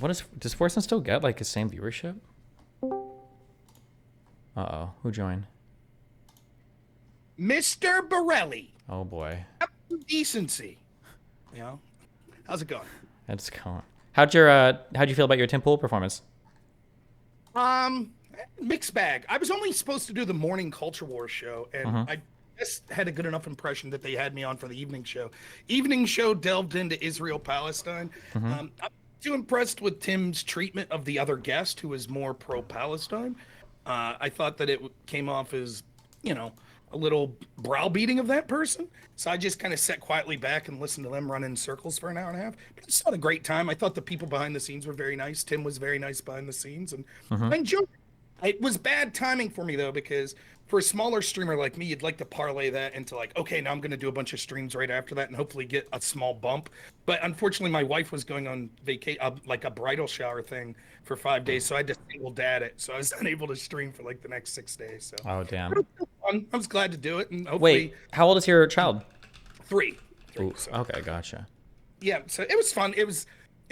Does Forsen still get like the same viewership? Uh-oh, who joined? Mr. Borelli. Oh boy. Have some decency. You know, how's it going? That's going. How'd you feel about your Tim Pool performance? Um, Mixed bag. I was only supposed to do the morning Culture War show, and Mm-hmm. I just had a good enough impression that they had me on for the evening show. Evening show delved into Israel Palestine. Mm-hmm. I'm too impressed with Tim's treatment of the other guest, who is more pro Palestine. I thought that it came off as, you know, a little browbeating of that person. So I just kind of sat quietly back and listened to them run in circles for an hour and a half. But I just had a great time. I thought the people behind the scenes were very nice. Tim was very nice behind the scenes, and Mm-hmm. I enjoyed it. It was bad timing for me though, because for a smaller streamer like me, you'd like to parlay that into like, okay, now I'm going to do a bunch of streams right after that and hopefully get a small bump. But unfortunately, my wife was going on vacation, like a bridal shower thing for 5 days, so I had to single dad it. So I was unable to stream for like the next 6 days. So Oh but damn. it was fun. I was glad to do it, and hopefully Wait, how old is your child? three, three. Ooh, So okay, gotcha. yeah, so it was fun. It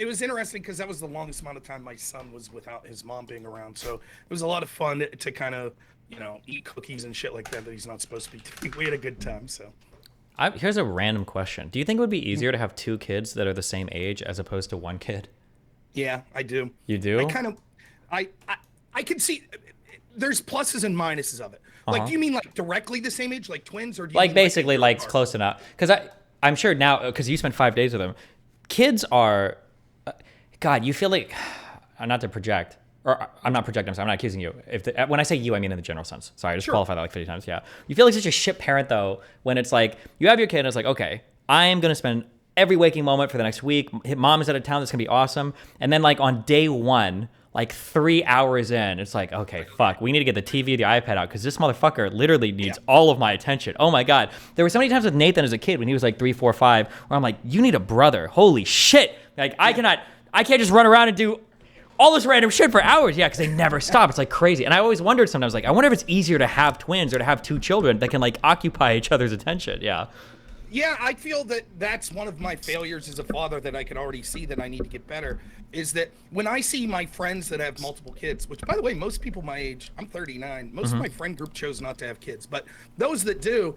was interesting because that was the longest amount of time my son was without his mom being around. So it was a lot of fun to kind of, eat cookies and shit like that he's not supposed to be doing. We had a good time. So Here's a random question. Do you think it would be easier to have two kids that are the same age as opposed to one kid? yeah, I do. You I do? kind of, I can see there's pluses and minuses of it. Like, Uh-huh. do you mean like directly the same age, like twins, or do you Like mean basically like it's apart? close enough. Because I'm sure now because you spent 5 days with them, kids are. God, you feel like not to project. Or I'm not projecting. I'm not accusing you. When I say you, I mean in the general sense. Sorry, I just Sure. qualified that like 50 times. Yeah, you feel like such a shit parent though when it's like you have your kid and it's like, okay, I am gonna spend every waking moment for the next week. Mom is out of town. That's gonna be awesome. And then like on day one, like 3 hours in, it's like, okay, fuck, we need to get the TV, the iPad out because this motherfucker literally needs all of my attention. Oh my god, there were so many times with Nathan as a kid when he was like 3, 4, 5, where I'm like, you need a brother. Holy shit! Like I can't just run around and do all this random shit for hours. Yeah, because they never stop. It's like crazy. And I always wondered sometimes, like, I wonder if it's easier to have twins or to have two children that can like occupy each other's attention. Yeah. Yeah, I feel that that's one of my failures as a father that I can already see that I need to get better. Is that when I see my friends that have multiple kids, which by the way, most people my age, I'm 39, most of my friend group chose not to have kids, but those that do,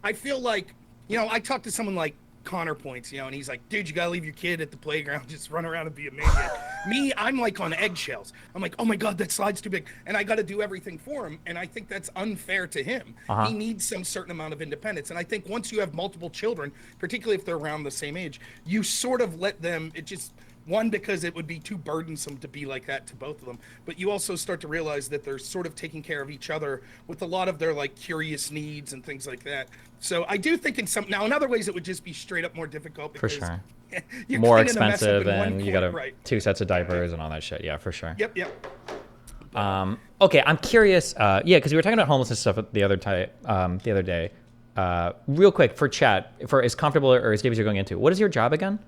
I feel like, I talked to someone like Connor Points, and he's like, dude, you gotta leave your kid at the playground, just run around and be a maniac. Me, I'm like on eggshells. I'm like, oh my God, that slide's too big. And I gotta do everything for him. And I think that's unfair to him. Uh-huh. He needs some certain amount of independence. And I think once you have multiple children, particularly if they're around the same age, you sort of let them, because it would be too burdensome to be like that to both of them, but you also start to realize that they're sort of taking care of each other with a lot of their like curious needs and things like that. So I do think in other ways it would just be straight up more difficult For because sure. you're More cleaning a mess up expensive in one and you corner, gotta right. 2 sets of diapers and all that shit. Yeah, for sure. Yep. Okay, I'm curious. Yeah, because we were talking about homelessness stuff the other day. Real quick for chat, for as comfortable or as deep as you're going into, what is your job again?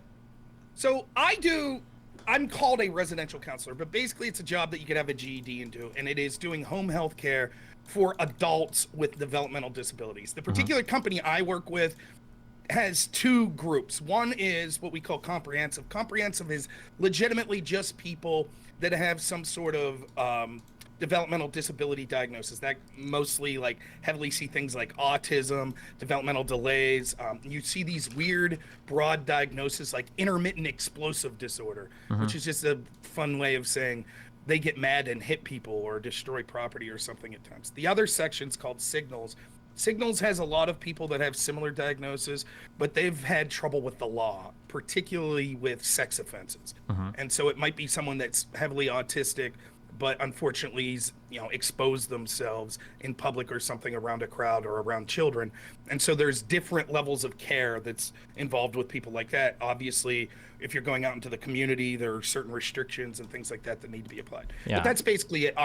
So I'm called a residential counselor, but basically it's a job that you could have a GED and do, and it is doing home health care for adults with developmental disabilities. The particular company I work with has two groups. One is what we call comprehensive. Comprehensive is legitimately just people that have some sort of developmental disability diagnosis that mostly like heavily see things like autism, developmental delays. You see these weird broad diagnoses like intermittent explosive disorder, which is just a fun way of saying they get mad and hit people or destroy property or something at times. The other section's called signals. Signals has a lot of people that have similar diagnoses, but they've had trouble with the law, particularly with sex offenses. And so it might be someone that's heavily autistic, but unfortunately exposed themselves in public or something around a crowd or around children. And so there's different levels of care that's involved with people like that. Obviously, if you're going out into the community, there are certain restrictions and things like that that need to be applied. Yeah. But that's basically it.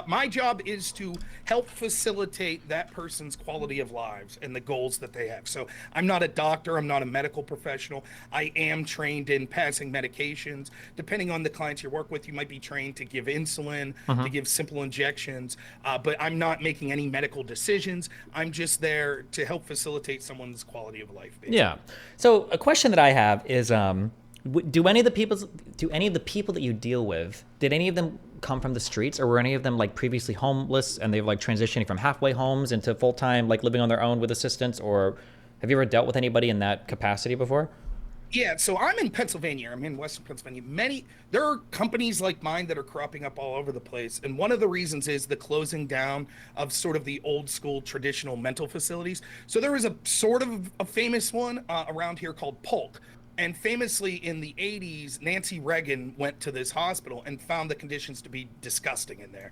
My job is to help facilitate that person's quality of lives and the goals that they have. So I'm not a doctor, I'm not a medical professional. I am trained in passing medications. Depending on the clients you work with, you might be trained to give insulin, to give simple injections, but I'm not making any medical decisions. I'm just there to help facilitate someone's quality of life, basically. Yeah. So a question that I have is, Do any of the people that you deal with, did any of them come from the streets, or were any of them like previously homeless and they've like transitioning from halfway homes into full time like living on their own with assistance, or have you ever dealt with anybody in that capacity before? Yeah, so I'm in Pennsylvania. I'm in Western Pennsylvania. There are companies like mine that are cropping up all over the place, and one of the reasons is the closing down of sort of the old school traditional mental facilities. So there was a sort of a famous one around here called Polk, and famously in the 80s, Nancy Reagan went to this hospital and found the conditions to be disgusting in there.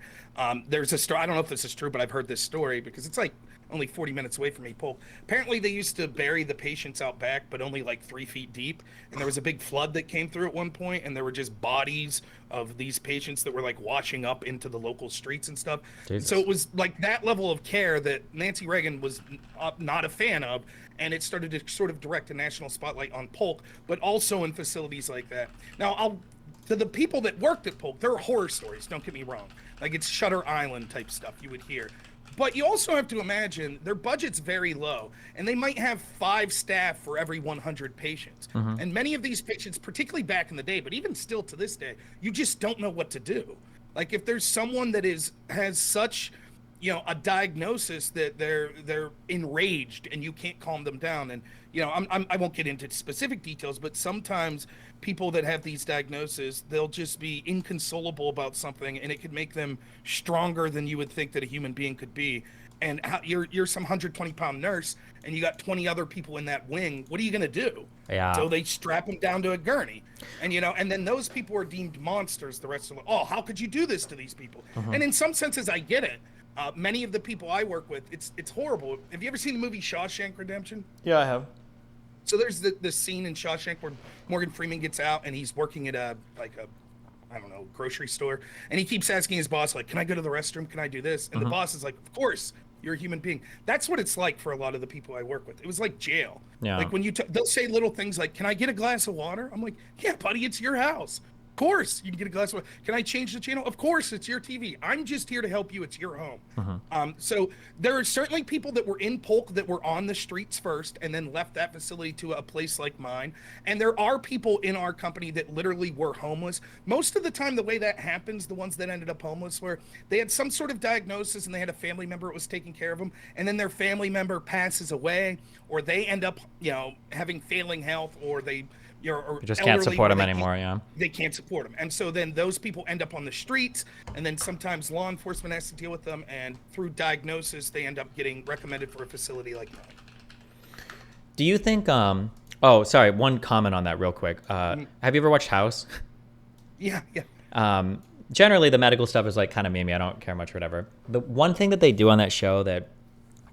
There's a story. I don't know if this is true, but I've heard this story because it's like only 40 minutes away from me, Polk. Apparently, they used to bury the patients out back, but only like 3 feet deep. And there was a big flood that came through at one point, and there were just bodies of these patients that were like washing up into the local streets and stuff. Jesus. So it was like that level of care that Nancy Reagan was not a fan of. And it started to sort of direct a national spotlight on Polk, but also in facilities like that. Now, to the people that worked at Polk, there are horror stories, don't get me wrong. Like it's Shutter Island type stuff you would hear. But you also have to imagine their budget's very low, and they might have 5 staff for every 100 patients. And many of these patients, particularly back in the day, but even still to this day, you just don't know what to do. Like if there's someone that has such, a diagnosis that they're enraged and you can't calm them down. And I won't get into specific details, but sometimes people that have these diagnoses, they'll just be inconsolable about something, and it could make them stronger than you would think that a human being could be. And you're some 120-pound nurse, and you got 20 other people in that wing. What are you gonna do? Yeah. So they strap them down to a gurney, and then those people are deemed monsters. The rest of them, oh, how could you do this to these people? And in some senses, I get it. Many of the people I work with, it's horrible. Have you ever seen the movie Shawshank Redemption? Yeah, I have. So there's the scene in Shawshank where Morgan Freeman gets out and he's working at a I don't know, grocery store, and he keeps asking his boss like, "Can I go to the restroom? Can I do this?" And the boss is like, "Of course, you're a human being." That's what it's like for a lot of the people I work with. It was like jail. Yeah. Like when they'll say little things like, "Can I get a glass of water?" I'm like, "Yeah, buddy, it's your house. Of course you can get a glass of water. Can I change the channel? Of course, it's your TV. I'm just here to help you. It's your home." So there are certainly people that were in Polk that were on the streets first and then left that facility to a place like mine. And there are people in our company that literally were homeless. Most of the time, the way that happens, the ones that ended up homeless were they had some sort of diagnosis and they had a family member that was taking care of them. And then their family member passes away, or they end up, having failing health, or they or You just can't elderly support where them anymore, yeah. they can't support them. And so then those people end up on the streets, and then sometimes law enforcement has to deal with them, and through diagnosis they end up getting recommended for a facility like mine. Do you think oh, sorry, one comment on that real quick. Have you ever watched House? Yeah. Generally the medical stuff is like kind of memey. I don't care much, whatever. The one thing that they do on that show that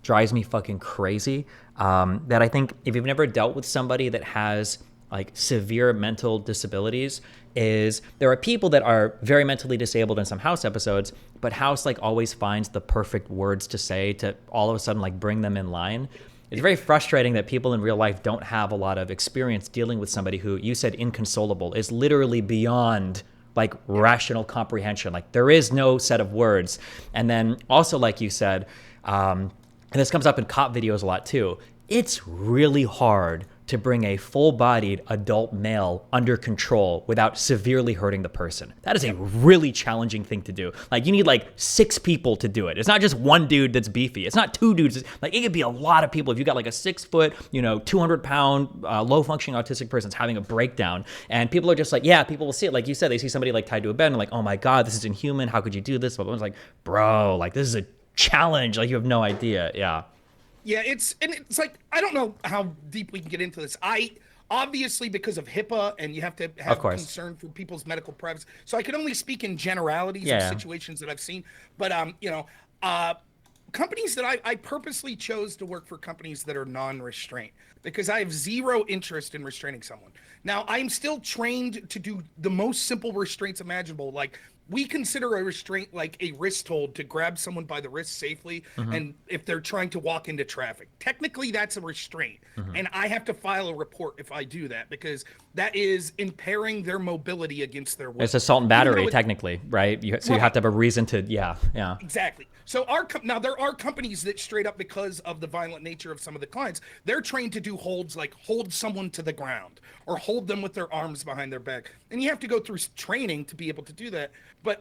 drives me fucking crazy, that I think if you've never dealt with somebody that has like severe mental disabilities, is there are people that are very mentally disabled in some House episodes, but House like always finds the perfect words to say to all of a sudden like bring them in line. It's very frustrating that people in real life don't have a lot of experience dealing with somebody who, you said inconsolable, is literally beyond like rational comprehension. Like there is no set of words. And then also, like you said, and this comes up in cop videos a lot too, it's really hard to bring a full-bodied adult male under control without severely hurting the person. That is a really challenging thing to do. Like you need like 6 people to do it. It's not just one dude that's beefy. It's not 2 dudes. Like it could be a lot of people. If you got like a 6-foot, 200-pound, low-functioning autistic person that's having a breakdown, and people are just like, yeah, people will see it. Like you said, they see somebody like tied to a bed and like, oh my God, this is inhuman. How could you do this? But it's like, bro, like this is a challenge. Like you have no idea. Yeah. Yeah, it's like, I don't know how deep we can get into this. Obviously, because of HIPAA, and you have to have concern for people's medical privacy. So I can only speak in generalities of situations that I've seen. But companies that I purposely chose to work for companies that are non-restraint, because I have zero interest in restraining someone. Now, I'm still trained to do the most simple restraints imaginable, like we consider a restraint like a wrist hold to grab someone by the wrist safely, Mm-hmm. and if they're trying to walk into traffic. Technically, that's a restraint. Mm-hmm. And I have to file a report if I do that because that is impairing their mobility against their It's will. assault and Even battery, though it's technically, right? So you have right. to have a reason to, yeah, yeah. Exactly. So now there are companies that straight up, because of the violent nature of some of the clients, they're trained to do holds like hold someone to the ground or hold them with their arms behind their back, and you have to go through training to be able to do that. But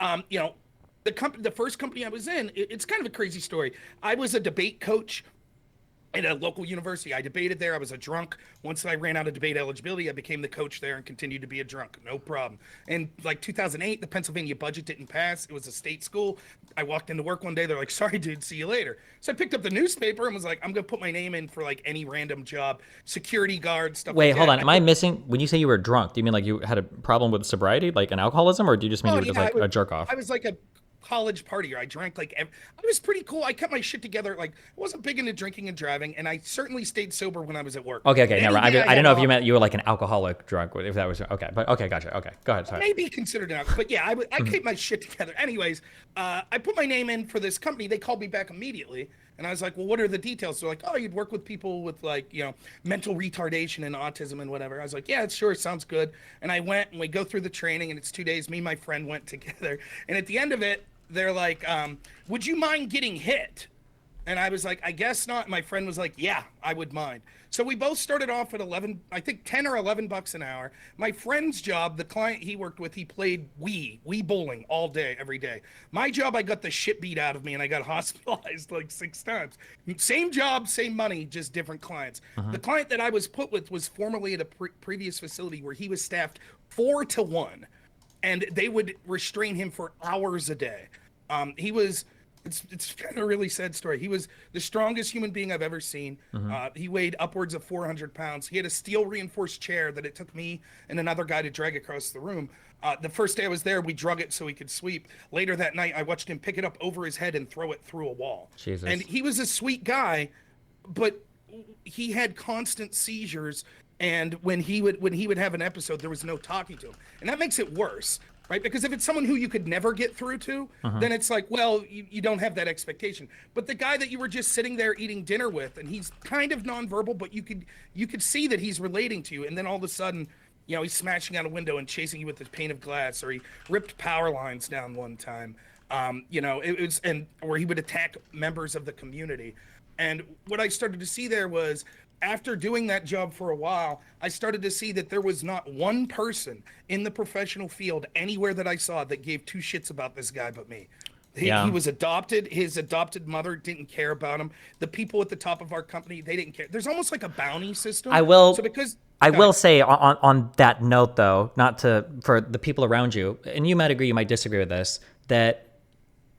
the first company I was in, it's kind of a crazy story. I was a debate coach at a local university. I debated there. I was a drunk. Once I ran out of debate eligibility, I became the coach there and continued to be a drunk. No problem. And like 2008, the Pennsylvania budget didn't pass. It was a state school. I walked into work one day. They're like, sorry, dude, see you later. So I picked up the newspaper and was like, I'm going to put my name in for like any random job, security guard, stuff Wait, like hold that. on. Am I missing, when you say you were drunk, do you mean like you had a problem with sobriety, like an alcoholism, or do you just mean Oh you were just yeah, like a jerk off? I was like a college partier. I drank I was pretty cool. I kept my shit together. Like I wasn't big into drinking and driving, and I certainly stayed sober when I was at work. Okay, And never any mind. day I I didn't had know if you off, meant you were like an alcoholic drunk, if that was, okay. But okay, gotcha. Okay, go ahead, sorry. maybe considered an alcoholic, but yeah, I kept my shit together. Anyways, I put my name in for this company. They called me back immediately, and I was like, "Well, what are the details?" They're like, "Oh, you'd work with people with like mental retardation and autism and whatever." I was like, "Yeah, sure, sounds good." And I went and we go through the training, and it's 2 days. Me and my friend went together, and at the end of it, they're like, "Would you mind getting hit?" And I was like, I guess not. My friend was like, yeah, I would mind. So we both started off at 11, I think 10 or 11 bucks an hour. My friend's job, the client he worked with, he played Wii bowling all day, every day. My job, I got the shit beat out of me and I got hospitalized like 6 times. Same job, same money, just different clients. Uh-huh. The client that I was put with was formerly at a previous facility where he was staffed 4-to-1, and they would restrain him for hours a day. He was it's kind of a really sad story. He was the strongest human being I've ever seen. Uh-huh. He weighed upwards of 400 pounds. He had a steel reinforced chair that it took me and another guy to drag across the room. The first day I was there, we drug it so he could sweep. Later that night, I watched him pick it up over his head and throw it through a wall. And Jesus. he was a sweet guy, but he had constant seizures. And when he would have an episode, there was no talking to him, and that makes it worse, right? Because if it's someone who you could never get through to, Uh-huh. then it's like, well, you don't have that expectation. But the guy that you were just sitting there eating dinner with, and he's kind of nonverbal, but you could see that he's relating to you, and then all of a sudden, he's smashing out a window and chasing you with a pane of glass, or he ripped power lines down one time. It was, and or he would attack members of the community. And what I started to see there was, after doing that job for a while, I started to see that there was not one person in the professional field anywhere that I saw that gave two shits about this guy but me. He Yeah. was adopted. His adopted mother didn't care about him. The people at the top of our company, they didn't care. There's almost like a bounty system. I will So because I go will ahead. say on that note though, not to for the people around you, and you might agree, you might disagree with this, that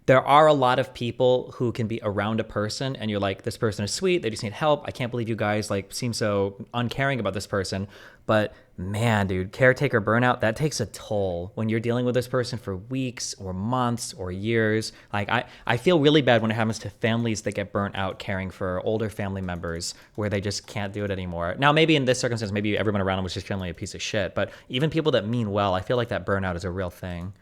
there are a lot of people who can be around a person and you're like, this person is sweet, they just need help. I can't believe you guys like seem so uncaring about this person. But man, dude, caretaker burnout, that takes a toll when you're dealing with this person for weeks or months or years. Like I feel really bad when it happens to families that get burnt out caring for older family members where they just can't do it anymore. Now, maybe in this circumstance, maybe everyone around them was just generally a piece of shit. But even people that mean well, I feel like that burnout is a real thing.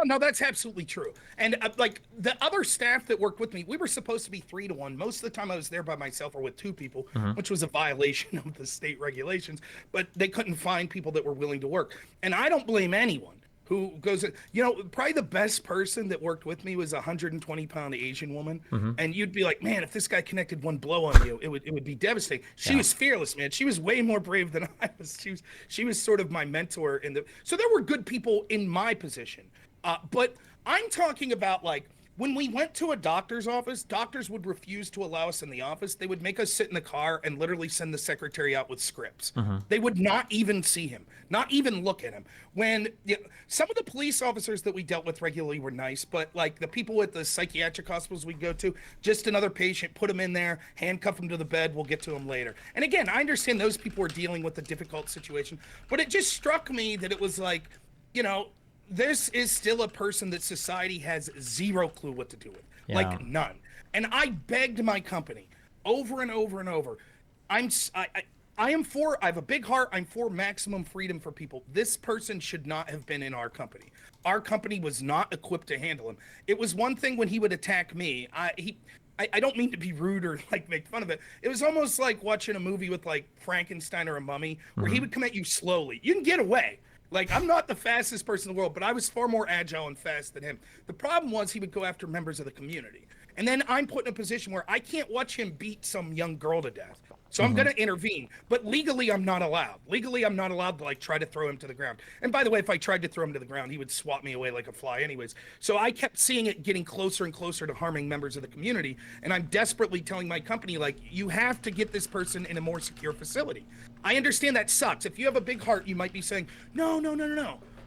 No, that's absolutely true. And like the other staff that worked with me, we were supposed to be 3-to-1. Most of the time I was there by myself or with two people, Hmm. which was a violation of the state regulations, but they couldn't find people that were willing to work. And I don't blame anyone who goes, probably the best person that worked with me was a 120-pound Asian woman. Hmm. And you'd be like, man, if this guy connected one blow on you, it would be devastating. She Yeah. was fearless, man. She was way more brave than I was. She was sort of my mentor so there were good people in my position. But I'm talking about like when we went to a doctor's office, doctors would refuse to allow us in the office. They would make us sit in the car and literally send the secretary out with scripts. Hmm. They would not even see him, not even look at him. When some of the police officers that we dealt with regularly were nice, but like the people at the psychiatric hospitals we go to, just another patient, put him in there, handcuff him to the bed, we'll get to him later. And again, I understand those people are dealing with a difficult situation, but it just struck me that it was like, you know, this is still a person that society has zero clue what to do with, Yeah. like none. And I begged my company over and over and over. I'm s- I have a big heart. I'm for maximum freedom for people. This person should not have been in our company. Our company was not equipped to handle him. It was one thing when he would attack me. I don't mean to be rude or like make fun of it. It was almost like watching a movie with like Frankenstein or a mummy where he would come at you slowly. You can get away. Like, I'm not the fastest person in the world, but I was far more agile and fast than him. The problem was he would go after members of the community. And then I'm put in a position where I can't watch him beat some young girl to death. So I'm going to intervene. But legally, I'm not allowed. Legally, I'm not allowed to, like, try to throw him to the ground. And by the way, if I tried to throw him to the ground, he would swat me away like a fly anyways. So I kept seeing it getting closer and closer to harming members of the community. And I'm desperately telling my company, like, you have to get this person in a more secure facility. I understand that sucks. If you have a big heart, you might be saying, no.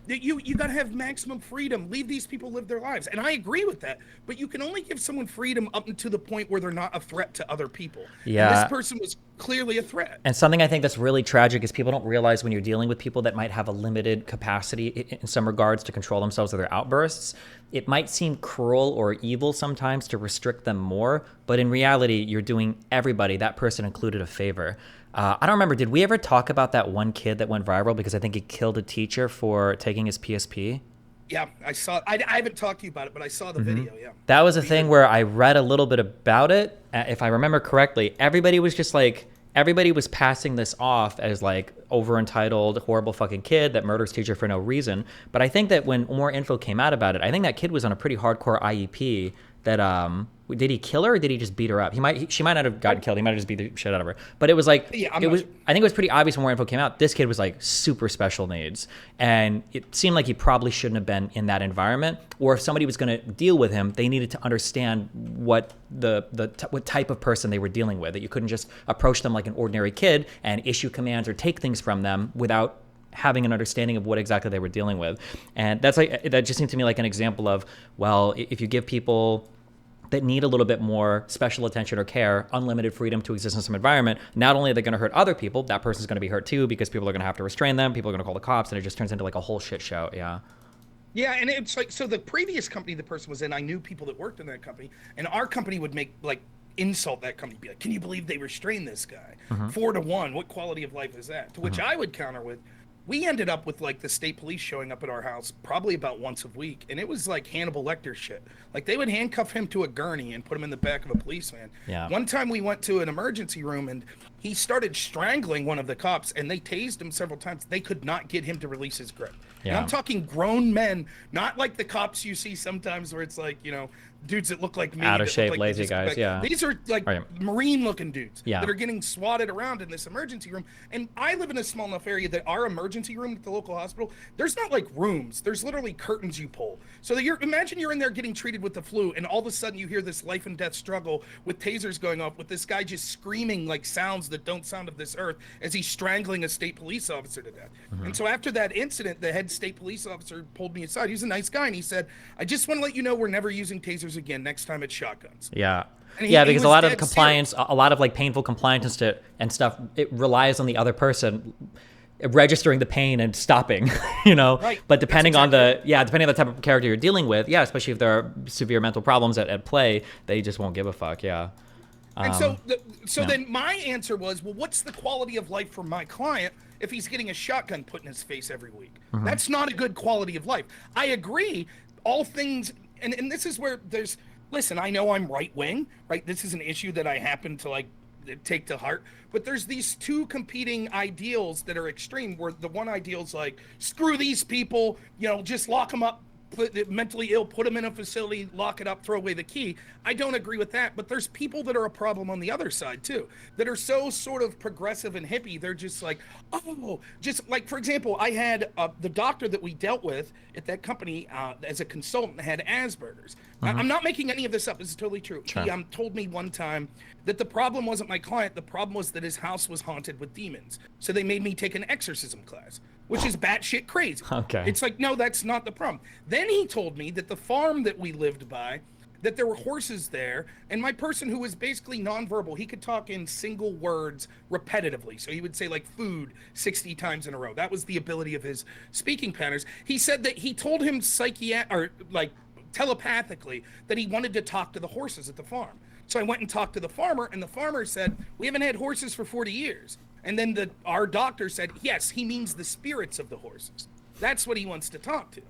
You got to have maximum freedom. Leave these people live their lives. And I agree with that. But you can only give someone freedom up to the point where they're not a threat to other people. Yeah. And this person was clearly a threat. And something I think that's really tragic is people don't realize when you're dealing with people that might have a limited capacity in some regards to control themselves or their outbursts, it might seem cruel or evil sometimes to restrict them more. But in reality, you're doing everybody, that person included, a favor. I don't remember, did we ever talk about that one kid that went viral because I think he killed a teacher for taking his PSP? Yeah, I saw. I haven't talked to you about it, but I saw the video. Yeah, that was a thing where I read a little bit about it. If I remember correctly, everybody was passing this off as like over entitled, horrible fucking kid that murders teacher for no reason. But I think that when more info came out about it, I think that kid was on a pretty hardcore IEP. That did he kill her or did he just beat her up? She might not have gotten killed. He might have just beat the shit out of her. But it was like, I think it was pretty obvious when more info came out. This kid was like super special needs, and it seemed like he probably shouldn't have been in that environment. Or if somebody was going to deal with him, they needed to understand what what type of person they were dealing with. That you couldn't just approach them like an ordinary kid and issue commands or take things from them without having an understanding of what exactly they were dealing with. And that just seemed to me like an example of, well, if you give people that need a little bit more special attention or care unlimited freedom to exist in some environment, not only are they going to hurt other people, that person's going to be hurt too, because people are going to have to restrain them, people are going to call the cops, and it just turns into like a whole shit show. Yeah, and it's like, so the previous company the person was in, I knew people that worked in that company, and our company would make like insult that company, be like, can you believe they restrained this guy? 4-1, what quality of life is that? To which I would counter with, we ended up with like the state police showing up at our house probably about once a week, and it was like Hannibal Lecter shit. Like they would handcuff him to a gurney and put him in the back of a police van. Yeah. One time we went to an emergency room and he started strangling one of the cops, and they tased him several times. They could not get him to release his grip. Yeah. And I'm talking grown men, not like the cops you see sometimes where it's like, you know, dudes that look like me, out of shape, like lazy guys. Yeah, these are like marine looking dudes that are getting swatted around in this emergency room. And I live in a small enough area that our emergency room at the local hospital, there's not like rooms, there's literally curtains you pull, so that imagine you're in there getting treated with the flu, and all of a sudden you hear this life and death struggle with tasers going off, with this guy just screaming like sounds that don't sound of this earth as he's strangling a state police officer to death. And so after that incident, the head state police officer pulled me aside. He's a nice guy, and he said, I just want to let you know we're never using tasers again. Next time it's shotguns. Yeah. Yeah, because a lot of the compliance, a lot of like painful compliance and stuff, it relies on the other person registering the pain and stopping, you know. Right. But depending on the type of character you're dealing with, especially if there are severe mental problems at play, they just won't give a fuck. Yeah. And then my answer was, well, what's the quality of life for my client if he's getting a shotgun put in his face every week? That's not a good quality of life. I agree. All things, and this is where there's, listen, I know I'm right wing, right? This is an issue that I happen to like take to heart, but there's these two competing ideals that are extreme, where the one ideal is like, screw these people, you know, just lock them up, mentally ill, put them in a facility, lock it up, throw away the key. I don't agree with that, but there's people that are a problem on the other side too, that are so sort of progressive and hippie. They're just like, oh, just like, for example, I had the doctor that we dealt with at that company as a consultant had Asperger's. I'm not making any of this up. This is totally true. Sure. He told me one time that the problem wasn't my client. The problem was that his house was haunted with demons. So they made me take an exorcism class, which is batshit crazy. Okay. It's like, no, that's not the problem. Then he told me that the farm that we lived by, that there were horses there, and my person, who was basically nonverbal, he could talk in single words repetitively. So he would say like food 60 times in a row. That was the ability of his speaking patterns. He said that he told him telepathically that he wanted to talk to the horses at the farm. So I went and talked to the farmer, and the farmer said, we haven't had horses for 40 years. And then our doctor said, yes, he means the spirits of the horses. That's what he wants to talk to.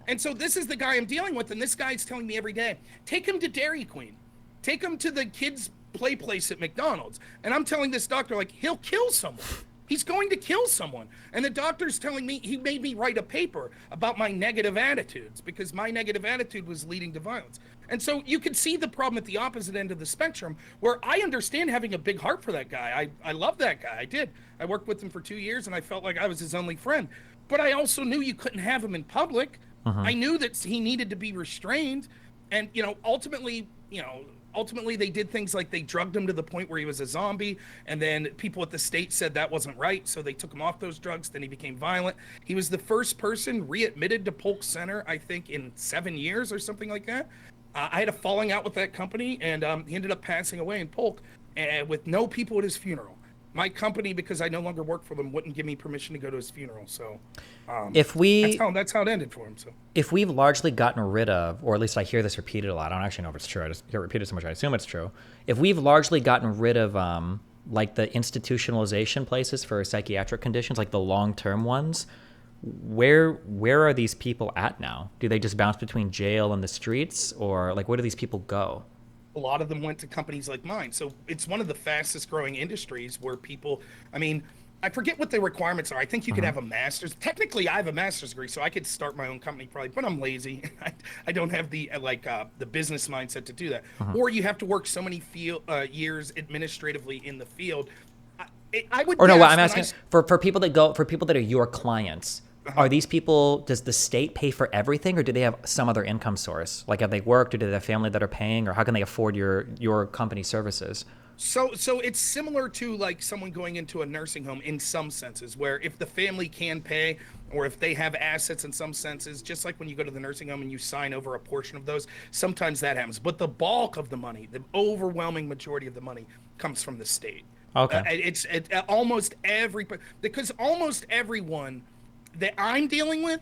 And so this is the guy I'm dealing with. And this guy's telling me every day, take him to Dairy Queen. Take him to the kids' play place at McDonald's. And I'm telling this doctor, like, he'll kill someone. He's going to kill someone. And the doctor's telling me, he made me write a paper about my negative attitudes because my negative attitude was leading to violence. And so you can see the problem at the opposite end of the spectrum, where I understand having a big heart for that guy. I love that guy. I did. I worked with him for 2 years and I felt like I was his only friend. But I also knew you couldn't have him in public. I knew that he needed to be restrained. And, ultimately they did things like they drugged him to the point where he was a zombie. And then people at the state said that wasn't right. So they took him off those drugs. Then he became violent. He was the first person readmitted to Polk Center, I think, in 7 years or something like that. I had a falling out with that company, and he ended up passing away in Polk with no people at his funeral. My company, because I no longer work for them, wouldn't give me permission to go to his funeral. So that's how it ended for him. So if we've largely gotten rid of, or at least I hear this repeated a lot, I don't actually know if it's true, I just hear it repeated so much I assume it's true. If we've largely gotten rid of like the institutionalization places for psychiatric conditions, like the long-term ones, where are these people at now? Do they just bounce between jail and the streets, or like where do these people go? A lot of them went to companies like mine. So it's one of the fastest growing industries where people, I forget what the requirements are. I think you could have a master's. Technically, I have a master's degree, so I could start my own company probably, but I'm lazy. I don't have the business mindset to do that. Or you have to work so many years administratively in the field. I would. Or no, I'm asking for people that are your clients. Are these people, does the state pay for everything, or do they have some other income source? Like, have they worked, or do they have family that are paying, or how can they afford your company services? So it's similar to like someone going into a nursing home in some senses, where if the family can pay, or if they have assets in some senses, just like when you go to the nursing home and you sign over a portion of those, sometimes that happens. But the bulk of the money, the overwhelming majority of the money, comes from the state. Okay. It's almost because almost everyone that I'm dealing with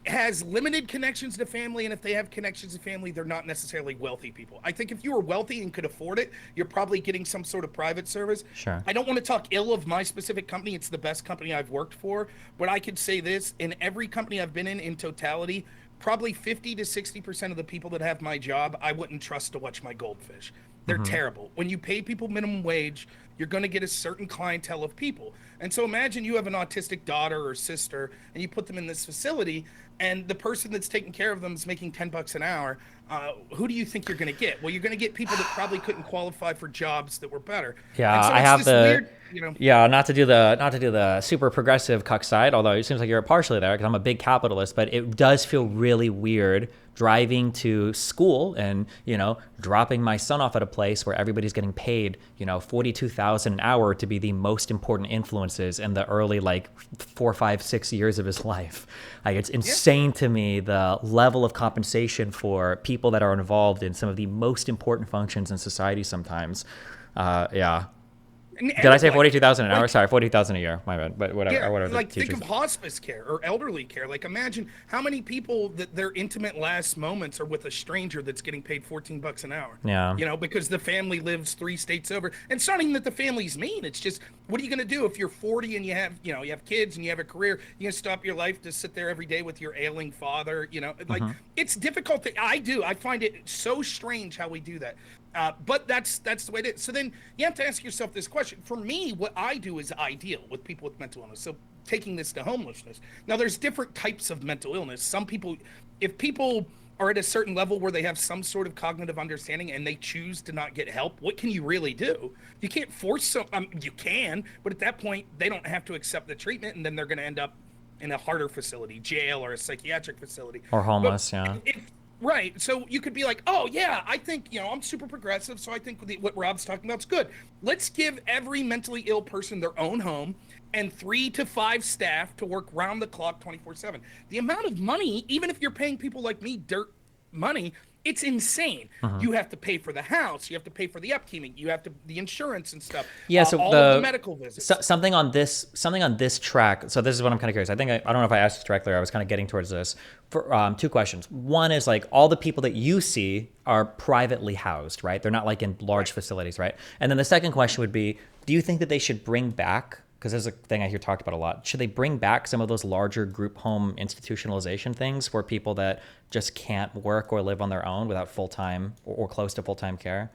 has limited connections to family, and if they have connections to family, they're not necessarily wealthy people. I think if you were wealthy and could afford it, you're probably getting some sort of private service. Sure. I don't want to talk ill of my specific company. It's the best company I've worked for, but I could say this, in every company I've been in totality, probably 50 to 60% of the people that have my job, I wouldn't trust to watch my goldfish. They're terrible. When you pay people minimum wage, you're going to get a certain clientele of people. And so imagine you have an autistic daughter or sister, and you put them in this facility, and the person that's taking care of them is making $10 an hour. Who do you think you're going to get? Well, you're going to get people that probably couldn't qualify for jobs that were better. Yeah, so I have the weird, Yeah, not to do the super progressive cuck side, although it seems like you're partially there because I'm a big capitalist, but it does feel really weird driving to school and, dropping my son off at a place where everybody's getting paid, $42,000 an hour to be the most important influences in the early 4, 5, 6 years of his life. Like, it's insane to me, the level of compensation for people that are involved in some of the most important functions in society sometimes. Did I say 42,000 an hour? Sorry, 40,000 a year. My bad. But whatever. Yeah, or whatever. think of hospice care or elderly care. Like, imagine how many people that their intimate last moments are with a stranger that's getting paid $14 an hour. Yeah. Because the family lives 3 states over. And it's not even that the family's mean. It's just, what are you going to do if you're 40 and you have kids and you have a career? You going to stop your life to sit there every day with your ailing father? It's difficult. I find it so strange how we do that. But that's the way it is. So then you have to ask yourself this question. For me, what I do is ideal with people with mental illness. So taking this to homelessness. Now, there's different types of mental illness. Some people, if people are at a certain level where they have some sort of cognitive understanding and they choose to not get help, what can you really do? You can't force you can, but at that point, they don't have to accept the treatment, and then they're going to end up in a harder facility, jail, or a psychiatric facility. Or homeless, yeah. Right. So you could be like, oh, yeah, I think, I'm super progressive, so I think what Rob's talking about is good. Let's give every mentally ill person their own home and 3 to 5 staff to work round the clock 24/7. The amount of money, even if you're paying people like me dirt money, It's insane. You have to pay for the house, you have to pay for the upkeeping, you have to the insurance and stuff. Yeah, so all of the medical visits. something on this track. So this is what I'm kind of curious. I think I don't know if I asked this directly, or I was kind of getting towards this. For two questions. One is like all the people that you see are privately housed, right? They're not like in large facilities, right? And then the second question would be, do you think that they should bring back, because there's a thing I hear talked about a lot, should they bring back some of those larger group home institutionalization things where people that just can't work or live on their own without full-time or close to full-time care?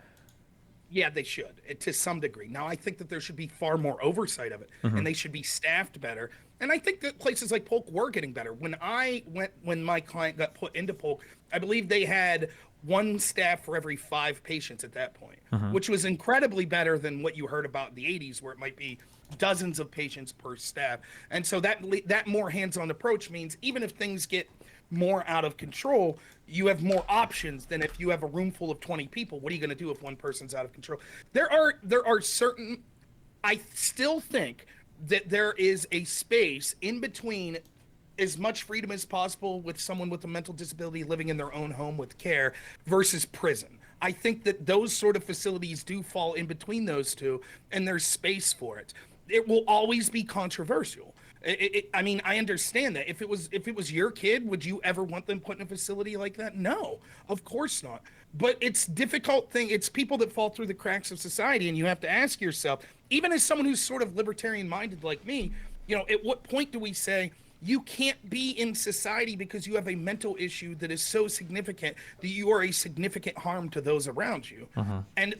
Yeah, they should to some degree. Now, I think that there should be far more oversight of it, and they should be staffed better. And I think that places like Polk were getting better. When my client got put into Polk, I believe they had one staff for every 5 patients at that point, which was incredibly better than what you heard about in the 80s, where it might be dozens of patients per staff. And so that more hands-on approach means even if things get more out of control, you have more options than if you have a room full of 20 people. What are you going to do if one person's out of control? There are certain, I still think that there is a space in between as much freedom as possible with someone with a mental disability living in their own home with care versus prison. I think that those sort of facilities do fall in between those two, and there's space for it. It will always be controversial. I mean, I understand that. If it was your kid, would you ever want them put in a facility like that? No, of course not. But it's difficult thing. It's people that fall through the cracks of society, and you have to ask yourself, even as someone who's sort of libertarian minded like me, at what point do we say you can't be in society because you have a mental issue that is so significant that you are a significant harm to those around you? And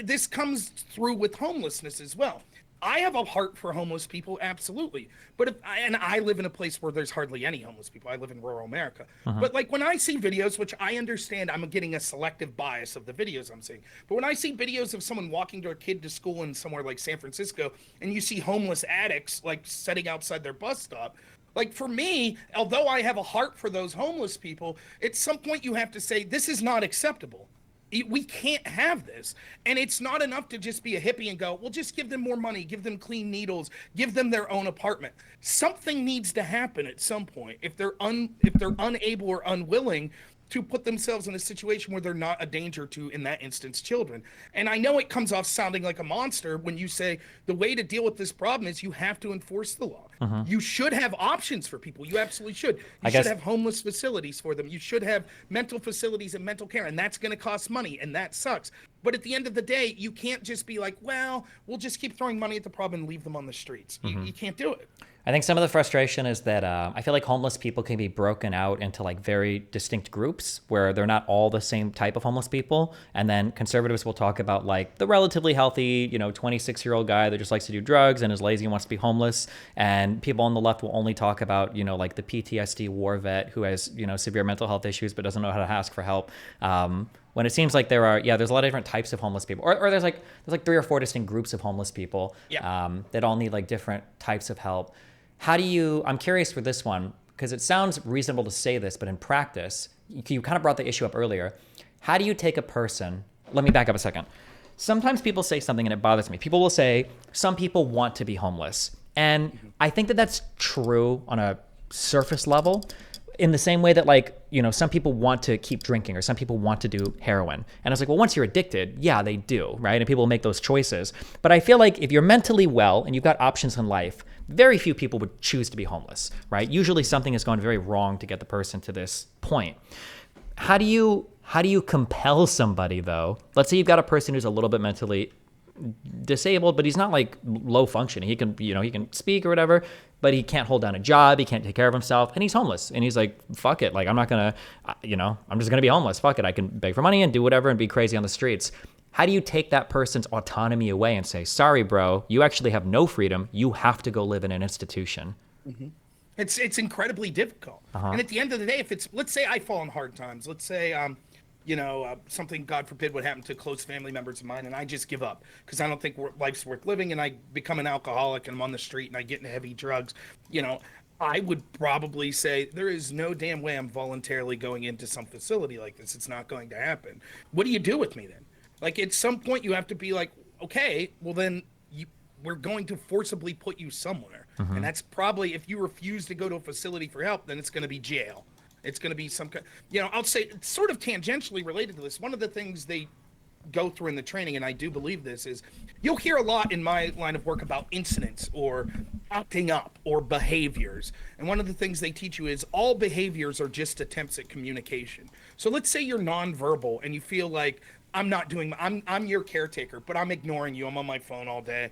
this comes through with homelessness as well. I have a heart for homeless people, absolutely. But I live in a place where there's hardly any homeless people. I live in rural America. But when I see videos, which I understand, I'm getting a selective bias of the videos I'm seeing. But when I see videos of someone walking their kid to school in somewhere like San Francisco, and you see homeless addicts sitting outside their bus stop, for me, although I have a heart for those homeless people, at some point you have to say, this is not acceptable. We can't have this. And it's not enough to just be a hippie and go, well, just give them more money, give them clean needles, give them their own apartment. Something needs to happen at some point if they're unable or unwilling to put themselves in a situation where they're not a danger to, in that instance, children. And I know it comes off sounding like a monster when you say the way to deal with this problem is you have to enforce the law. You should have options for people. You absolutely should. You should have homeless facilities for them. You should have mental facilities and mental care, and that's going to cost money, and that sucks. But at the end of the day, you can't just be like, well, we'll just keep throwing money at the problem and leave them on the streets. You can't do it. I think some of the frustration is that I feel like homeless people can be broken out into very distinct groups where they're not all the same type of homeless people. And then conservatives will talk about the relatively healthy, 26-year-old guy that just likes to do drugs and is lazy and wants to be homeless. And people on the left will only talk about, the PTSD war vet who has, severe mental health issues but doesn't know how to ask for help. When it seems like there's a lot of different types of homeless people, or there's 3 or 4 distinct groups of homeless people that all need different types of help. I'm curious for this one, because it sounds reasonable to say this, but in practice, you kind of brought the issue up earlier. How do you take a person, let me back up a second. Sometimes people say something and it bothers me. People will say, some people want to be homeless. And I think that that's true on a surface level, in the same way that some people want to keep drinking or some people want to do heroin. And I was well, once you're addicted, yeah, they do, right? And people make those choices. But I feel like if you're mentally well and you've got options in life, very few people would choose to be homeless, right? Usually something has gone very wrong to get the person to this point. How do you compel somebody though? Let's say you've got a person who's a little bit mentally disabled, but he's not low functioning. He can, he can speak or whatever, but he can't hold down a job. He can't take care of himself, and he's homeless. And he's fuck it. I'm not gonna, I'm just gonna be homeless. Fuck it. I can beg for money and do whatever and be crazy on the streets. How do you take that person's autonomy away and say, sorry, bro, you actually have no freedom. You have to go live in an institution? It's incredibly difficult. And at the end of the day, let's say I fall on hard times. Let's say, something, God forbid, would happen to close family members of mine, and I just give up because I don't think life's worth living, and I become an alcoholic, and I'm on the street, and I get into heavy drugs. I would probably say there is no damn way I'm voluntarily going into some facility like this. It's not going to happen. What do you do with me then? At some point, you have to be okay, well then we're going to forcibly put you somewhere. And that's probably, if you refuse to go to a facility for help, then it's going to be jail. It's going to be some kind, I'll say it's sort of tangentially related to this. One of the things they go through in the training, and I do believe this, is you'll hear a lot in my line of work about incidents or acting up or behaviors. And one of the things they teach you is all behaviors are just attempts at communication. So let's say you're nonverbal and you feel like I'm your caretaker, but I'm ignoring you. I'm on my phone all day.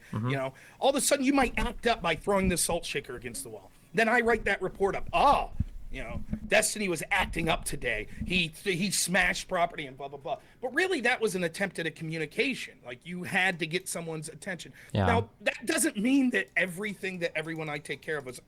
All of a sudden you might act up by throwing the salt shaker against the wall. Then I write that report up. Oh, Destiny was acting up today. He smashed property and blah blah blah. But really, that was an attempt at a communication. Like, you had to get someone's attention. Yeah. Now, that doesn't mean that everything that everyone I take care of is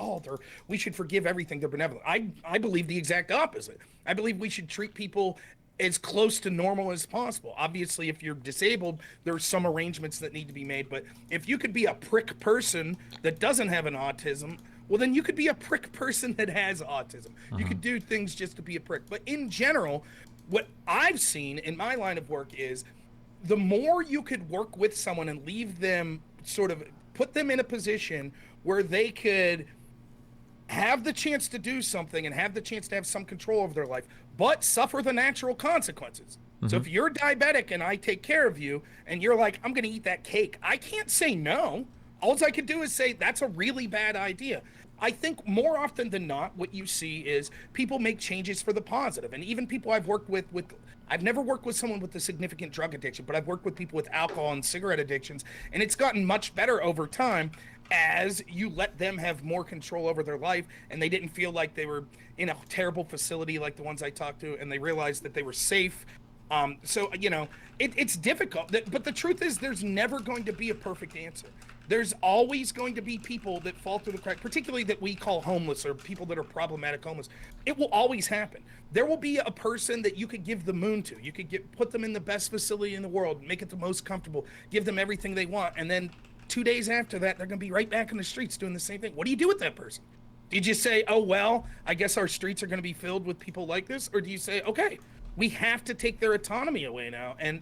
we should forgive everything. They're benevolent. I believe the exact opposite. I believe we should treat people as close to normal as possible. Obviously, if you're disabled, there's some arrangements that need to be made. But if you could be a prick person that doesn't have an autism, well, then you could be a prick person that has autism. You could do things just to be a prick. But in general, what I've seen in my line of work is the more you could work with someone and leave them, sort of put them in a position where they could have the chance to do something and have the chance to have some control over their life, but suffer the natural consequences. So if you're diabetic and I take care of you and you're like, I'm going to eat that cake, I can't say no. All I could do is say, that's a really bad idea. I think more often than not, what you see is people make changes for the positive. And even people I've worked with I've never worked with someone with a significant drug addiction, but I've worked with people with alcohol and cigarette addictions. And it's gotten much better over time as you let them have more control over their life, and they didn't feel like they were in a terrible facility like the ones I talked to, and they realized that they were safe. It's difficult, but the truth is there's never going to be a perfect answer. There's always going to be people that fall through the crack, particularly that we call homeless or people that are problematic homeless. It will always happen. There will be a person that you could give the moon to. You could put them in the best facility in the world, make it the most comfortable, give them everything they want, and then 2 days after that, they're going to be right back in the streets doing the same thing. What do you do with that person? Do you just say, oh, well, I guess our streets are going to be filled with people like this? Or do you say, okay, we have to take their autonomy away now? And,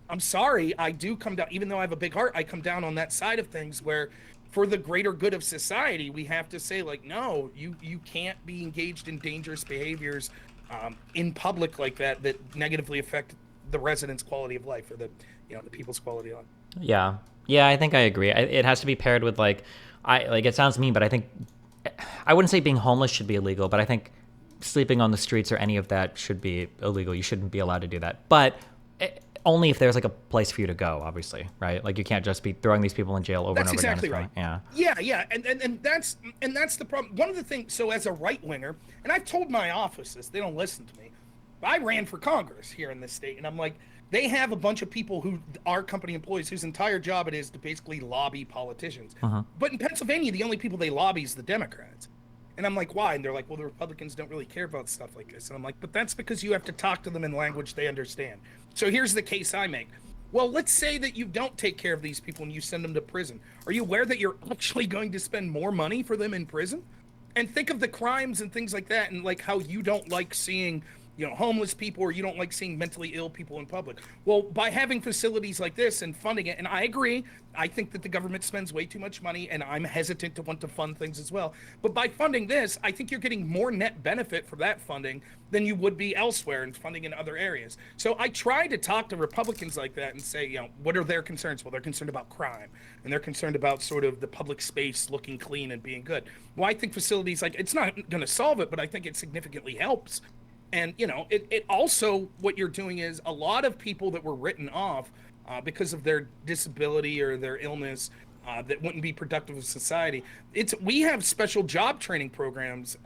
I'm sorry, I do come down, even though I have a big heart, I come down on that side of things where for the greater good of society, we have to say, like, no, you can't be engaged in dangerous behaviors in public like that negatively affect the residents' quality of life or the people's quality of life. Yeah, I think I agree. It has to be paired with it sounds mean, but I think I wouldn't say being homeless should be illegal, but I think sleeping on the streets or any of that should be illegal. You shouldn't be allowed to do that. But only if there's like a place for you to go, obviously, right? Like, you can't just be throwing these people in jail over and over again. That's exactly right. Yeah. And that's the problem. One of the things, so as a right winger, and I've told my office this, they don't listen to me. I ran for Congress here in this state, and I'm like, they have a bunch of people who are company employees whose entire job it is to basically lobby politicians. But in Pennsylvania, the only people they lobby is the Democrats. And I'm like, why? And they're like, well, the Republicans don't really care about stuff like this. And I'm like, but that's because you have to talk to them in language they understand. So here's the case I make. Well, let's say that you don't take care of these people and you send them to prison. Are you aware that you're actually going to spend more money for them in prison? And think of the crimes and things like that, and like how you don't like seeing homeless people, or you don't like seeing mentally ill people in public. Well, by having facilities like this and funding it, and I agree, I think that the government spends way too much money, and I'm hesitant to want to fund things as well. But by funding this, I think you're getting more net benefit for that funding than you would be elsewhere and funding in other areas. So I try to talk to Republicans like that and say, what are their concerns? Well, they're concerned about crime, and they're concerned about sort of the public space looking clean and being good. Well, I think facilities like, it's not going to solve it, but I think it significantly helps. And, it also, what you're doing is a lot of people that were written off because of their disability or their illness that wouldn't be productive of society. We have special job training programs,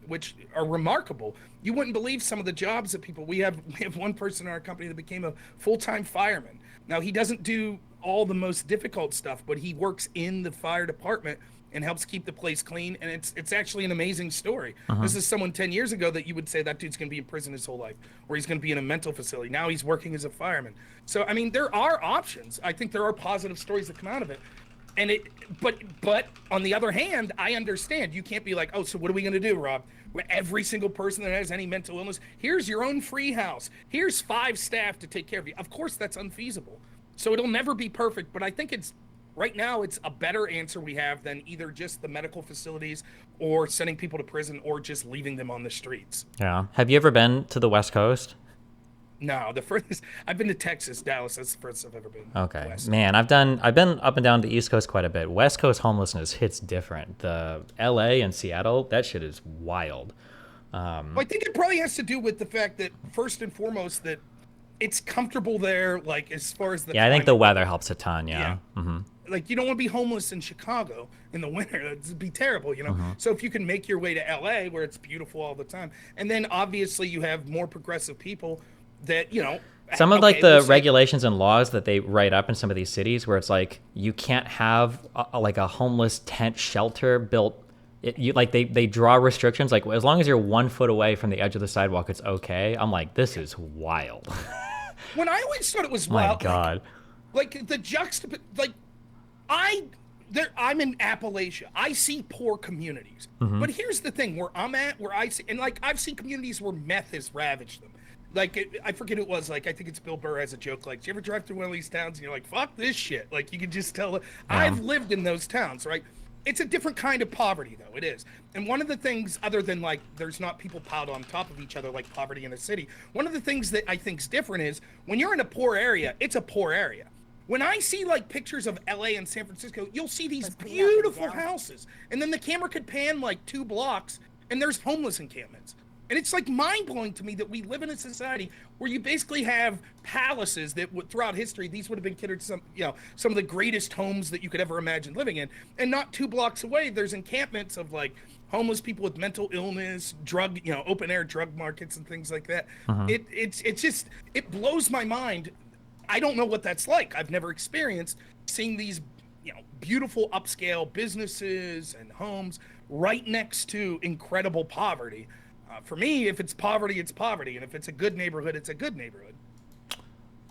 which are remarkable. You wouldn't believe some of the jobs that we have one person in our company that became a full-time fireman. Now, he doesn't do all the most difficult stuff, but he works in the fire department and helps keep the place clean, and it's actually an amazing story. This is someone 10 years ago that you would say that dude's going to be in prison his whole life, or he's going to be in a mental facility. Now he's working as a fireman. So, I mean, there are options. I think there are positive stories that come out of it. And but on the other hand, I understand you can't be like, oh, so what are we going to do, Rob? Every single person that has any mental illness, here's your own free house. Here's 5 staff to take care of you. Of course, that's unfeasible. So it'll never be perfect, but I think it's Right now, it's a better answer we have than either just the medical facilities or sending people to prison or just leaving them on the streets. Yeah. Have you ever been to the West Coast? No, the furthest I've been to Texas, Dallas. That's the furthest I've ever been Okay, west. man, I've been up and down the East Coast quite a bit. West Coast homelessness hits different. The L.A. and Seattle, that shit is wild. Well, I think it probably has to do with the fact that first and foremost that it's comfortable there, like as far as the Yeah, I think the climate. weather helps a ton. Yeah. Yeah. Mm-hmm. Like you don't want to be homeless in Chicago in the winter. That'd be terrible, you know. Mm-hmm. So if you can make your way to LA where it's beautiful all the time, and then obviously you have more progressive people that, Some of like okay, the we'll say, regulations and laws that they write up in some of these cities, where it's like you can't have like a homeless tent shelter built. They draw restrictions like as long as you're 1 foot away from the edge of the sidewalk, it's okay. I'm like, this is wild. when I always thought it was My wild, God. like the like I I'm in Appalachia. I see poor communities. Mm-hmm. But here's the thing, where I'm at, where I see, and like I've seen communities where meth has ravaged them. Like I forget who it was. Like I think it's Bill Burr has a joke. Like, do you ever drive through one of these towns and you're like, "Fuck this shit"? Like you can just tell. I've lived in those towns, right? It's a different kind of poverty, though. It is. And one of the things, other than like, there's not people piled on top of each other like poverty in a city. One of the things that I think's different is when you're in a poor area, it's a poor area. When I see like pictures of LA and San Francisco, you'll see these beautiful houses. And then the camera could pan like 2 blocks and there's homeless encampments. And it's like mind blowing to me that we live in a society where you basically have palaces that would, throughout history, these would have been considered some of the greatest homes that you could ever imagine living in. And not 2 blocks away, there's encampments of like homeless people with mental illness, drug, open air drug markets and things like that. It's just, it blows my mind. I don't know what that's like. I've never experienced seeing these, beautiful upscale businesses and homes right next to incredible poverty. For me, if it's poverty, it's poverty, and if it's a good neighborhood, it's a good neighborhood.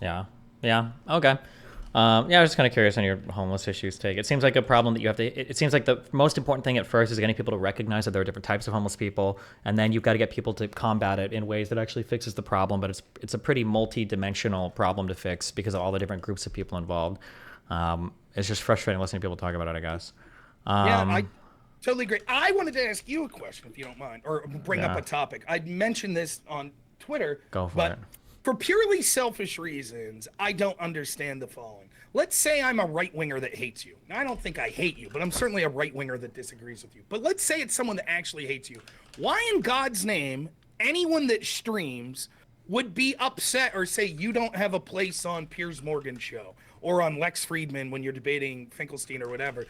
Yeah. Yeah. Okay. Yeah, I was just kind of curious on your homeless issues take. It seems like a problem that you have to. It seems like the most important thing at first is getting people to recognize that there are different types of homeless people, and then you've got to get people to combat it in ways that actually fixes the problem. But it's a pretty multi-dimensional problem to fix because of all the different groups of people involved. It's just frustrating listening to people talk about it, I guess. Yeah, I totally agree. I wanted to ask you a question, if you don't mind, or bring up Yeah. a topic. I'd mentioned this on Twitter, Go for but it. for purely selfish reasons, I don't understand the following. Let's say I'm a right winger that hates you. Now, I don't think I hate you, but I'm certainly a right winger that disagrees with you. But let's say it's someone that actually hates you. Why in God's name, anyone that streams would be upset or say you don't have a place on Piers Morgan's show or on Lex Friedman when you're debating Finkelstein or whatever?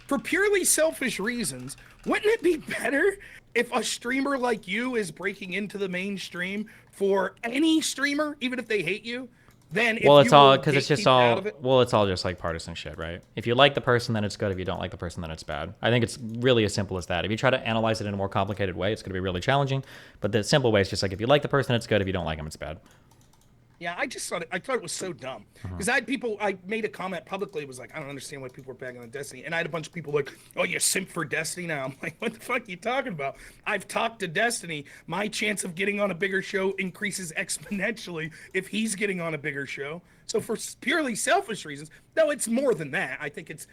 For purely selfish reasons, wouldn't it be better if a streamer like you is breaking into the mainstream for any streamer, even if they hate you? Then if Well, it's you all were because it's just gatekeeped out all. of it? Well, it's all just like partisan shit, right? If you like the person, then it's good. If you don't like the person, then it's bad. I think it's really as simple as that. If you try to analyze it in a more complicated way, it's going to be really challenging. But the simple way is just like if you like the person, it's good. If you don't like them, it's bad. Yeah, I thought it was so dumb because I made a comment publicly. It was like, I don't understand why people are bagging on Destiny. And I had a bunch of people like, oh, you simp for Destiny now. I'm like, what the fuck are you talking about? I've talked to Destiny. My chance of getting on a bigger show increases exponentially if he's getting on a bigger show. So for purely selfish reasons, no, it's more than that. I think it's,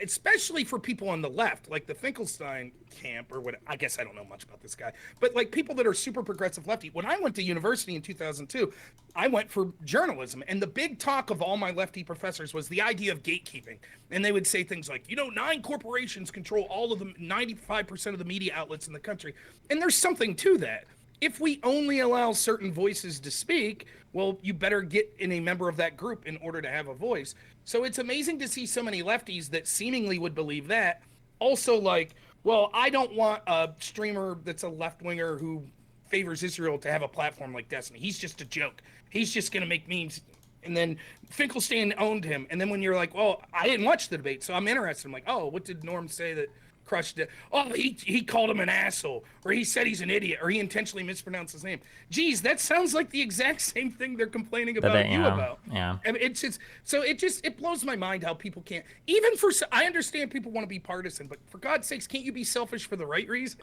especially for people on the left, like the Finkelstein camp or what, I guess I don't know much about this guy, but like people that are super progressive lefty. When I went to university in 2002, I went for journalism, and the big talk of all my lefty professors was the idea of gatekeeping. And they would say things like, 9 corporations control all of the 95% of the media outlets in the country. And there's something to that. If we only allow certain voices to speak, well, you better get in a member of that group in order to have a voice. So it's amazing to see so many lefties that seemingly would believe that. Also, like, well, I don't want a streamer that's a left winger who favors Israel to have a platform like Destiny. He's just a joke. He's just going to make memes. And then Finkelstein owned him. And then when you're like, well, I didn't watch the debate, so I'm interested. I'm like, oh, what did Norm say that crushed it? Oh, he called him an asshole, or he said he's an idiot, or he intentionally mispronounced his name. Geez, that sounds like the exact same thing they're complaining about you about. Yeah. I mean, it's just, so it blows my mind how people can't, even for, I understand people want to be partisan, but for God's sakes, can't you be selfish for the right reasons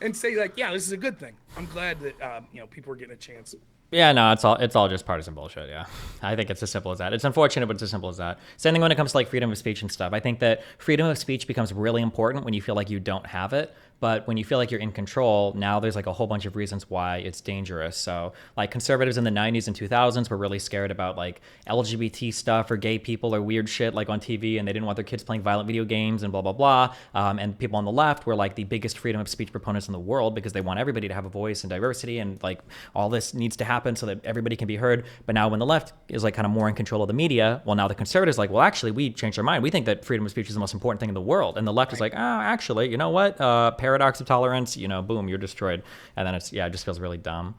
and say like, yeah, this is a good thing. I'm glad that, people are getting a chance. Yeah, no, it's all just partisan bullshit. Yeah, I think it's as simple as that. It's unfortunate, but it's as simple as that. Same thing when it comes to like freedom of speech and stuff. I think that freedom of speech becomes really important when you feel like you don't have it. But when you feel like you're in control, now there's like a whole bunch of reasons why it's dangerous. So like conservatives in the 90s and 2000s were really scared about like LGBT stuff or gay people or weird shit like on TV, and they didn't want their kids playing violent video games and blah, blah, blah. And people on the left were like the biggest freedom of speech proponents in the world because they want everybody to have a voice and diversity, and like all this needs to happen so that everybody can be heard. But now when the left is like kind of more in control of the media, well, now the conservatives like, well, actually, we changed our mind. We think that freedom of speech is the most important thing in the world. And the left is like, oh, actually, you know what? Paradox of tolerance, boom, you're destroyed. And then it just feels really dumb.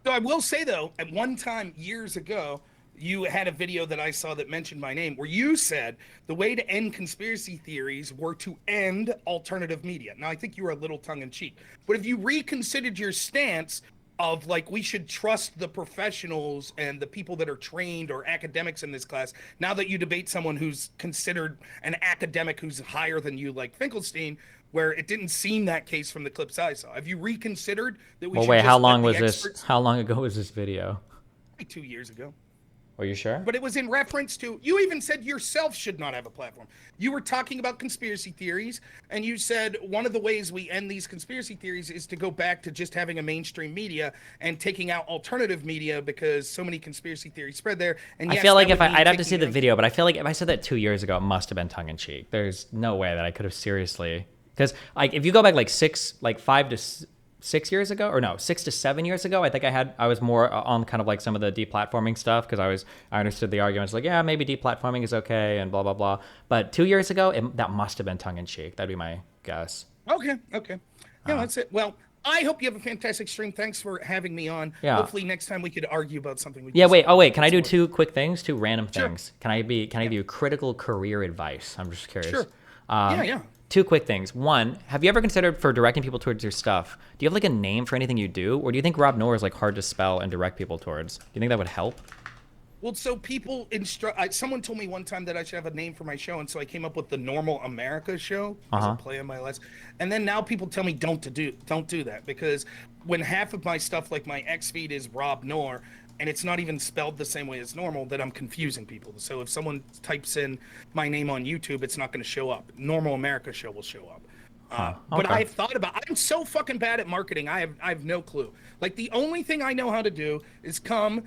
So I will say though, at one time years ago, you had a video that I saw that mentioned my name where you said the way to end conspiracy theories were to end alternative media. Now I think you were a little tongue in cheek, but if you reconsidered your stance of like we should trust the professionals and the people that are trained or academics in this class, now that you debate someone who's considered an academic who's higher than you, like Finkelstein, where it didn't seem that case from the clips I saw. Have you reconsidered that we Well, should wait, just how let long the was experts... this? How long ago was this video? Like 2 years ago. Are you sure? But it was in reference to, you even said yourself should not have a platform. You were talking about conspiracy theories, and you said one of the ways we end these conspiracy theories is to go back to just having a mainstream media and taking out alternative media because so many conspiracy theories spread there. And yes, I feel like I'd have to see the video, but I feel like if I said that 2 years ago, it must have been tongue in cheek. There's no way that I could have seriously, because like if you go back like 5 to 6 years ago, or no, 6 to 7 years ago, I think I was more on kind of like some of the deplatforming stuff because I understood the arguments like, yeah, maybe deplatforming is okay and blah, blah, blah. But 2 years ago, that must have been tongue in cheek. That'd be my guess. Okay. Yeah, that's it. Well, I hope you have a fantastic stream. Thanks for having me on. Yeah. Hopefully next time we could argue about something. Wait. Can I do two quick things, two random things? Sure. Can I give you critical career advice? I'm just curious. Sure. Yeah. Two quick things. One, have you ever considered for directing people towards your stuff, do you have like a name for anything you do? Or do you think Rob Noerr is like hard to spell and direct people towards? Do you think that would help? Well, so people someone told me one time that I should have a name for my show, and so I came up with the Normal America Show as a play on my last. And then now people tell me don't do that, because when half of my stuff, like my X feed, is Rob Noerr, and it's not even spelled the same way as normal, that I'm confusing people. So if someone types in my name on YouTube, it's not going to show up. Normal America Show will show up. But I've thought about, I'm so fucking bad at marketing. I have no clue. Like the only thing I know how to do is come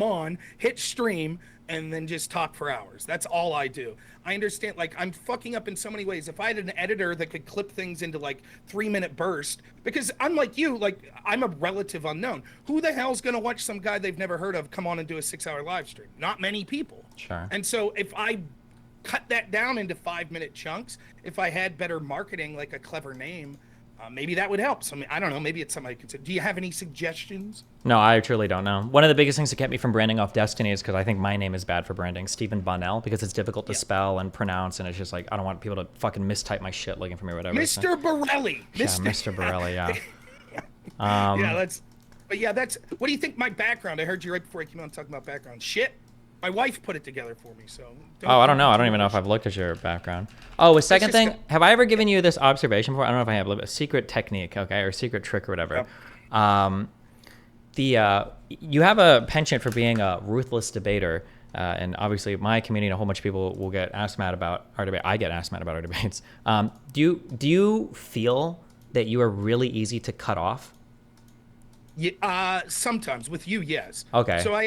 on, hit stream, and then just talk for hours. That's all I do. I understand, like, I'm fucking up in so many ways. If I had an editor that could clip things into like 3-minute burst, because unlike you, like, I'm a relative unknown. Who the hell's gonna watch some guy they've never heard of come on and do a 6-hour live stream? Not many people. Sure. And so if I cut that down into 5-minute chunks, if I had better marketing, like a clever name, maybe that would help. So I don't know. Maybe it's something I consider. Do you have any suggestions? No, I truly don't know. One of the biggest things that kept me from branding off Destiny is because I think my name is bad for branding, Stephen Bonnell, because it's difficult to spell and pronounce, and it's just like I don't want people to fucking mistype my shit looking for me or whatever. Mr. Borelli. Yeah, Mr. Borelli. Yeah. That's. What do you think? My background. I heard you right before I came on talking about background. Shit. My wife put it together for me, so. I don't know. I don't even know if I've looked at your background. Oh, a second thing. Have I ever given you this observation before? I don't know if I have. A secret technique, okay, or secret trick or whatever. Yep. You have a penchant for being a ruthless debater, and obviously my community and a whole bunch of people will get asked mad about our debate. I get asked mad about our debates. Do you feel that you are really easy to cut off? Yeah. Sometimes with you, yes. Okay. So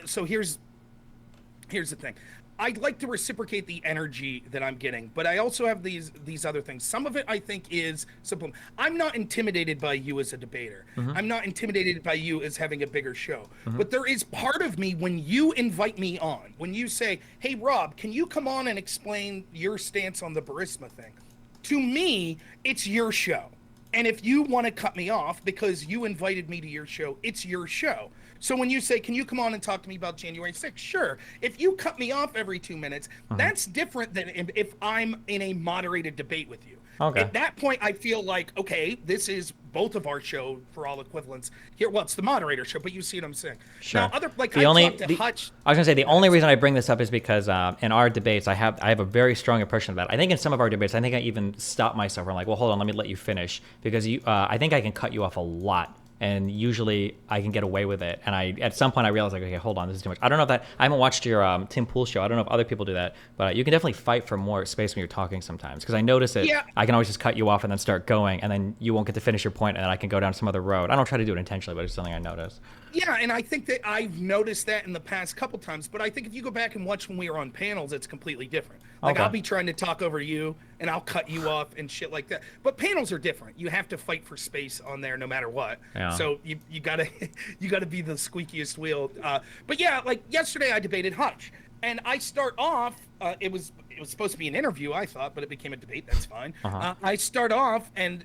so here's the thing. I'd like to reciprocate the energy that I'm getting, but I also have these other things. Some of it I think is simple. I'm not intimidated by you as a debater. Mm-hmm. I'm not intimidated by you as having a bigger show. Mm-hmm. But there is part of me when you invite me on, when you say, hey, Rob, can you come on and explain your stance on the Burisma thing? To me, it's your show. And if you want to cut me off because you invited me to your show, it's your show. So when you say, can you come on and talk to me about January 6th? Sure. If you cut me off every 2 minutes, that's different than if I'm in a moderated debate with you. Okay. At that point, I feel like, okay, this is both of our show for all equivalents. Here, well, it's the moderator show, but you see what I'm saying. Sure. Now, Hutch. I was gonna say the only reason I bring this up is because in our debates, I have a very strong impression of that. I think in some of our debates, I think I even stop myself. I'm like, well, hold on, let me let you finish because I think I can cut you off a lot. and usually I can get away with it. And at some point I realized, like, okay, hold on, this is too much. I don't know if that, I haven't watched your Tim Pool show. I don't know if other people do that, but you can definitely fight for more space when you're talking sometimes. Because I notice it, Yeah. I can always just cut you off and then start going, and then you won't get to finish your point, and then I can go down some other road. I don't try to do it intentionally, but it's something I notice. Yeah, and I think that I've noticed that in the past couple times, but I think if you go back and watch when we were on panels, it's completely different. Like, Okay. I'll be trying to talk over you, and I'll cut you off and shit like that. But panels are different. You have to fight for space on there no matter what. Yeah. So you gotta you gotta be the squeakiest wheel. But yeah, like yesterday I debated Hutch, and I start off. It was supposed to be an interview, I thought, but it became a debate. That's fine. I start off, and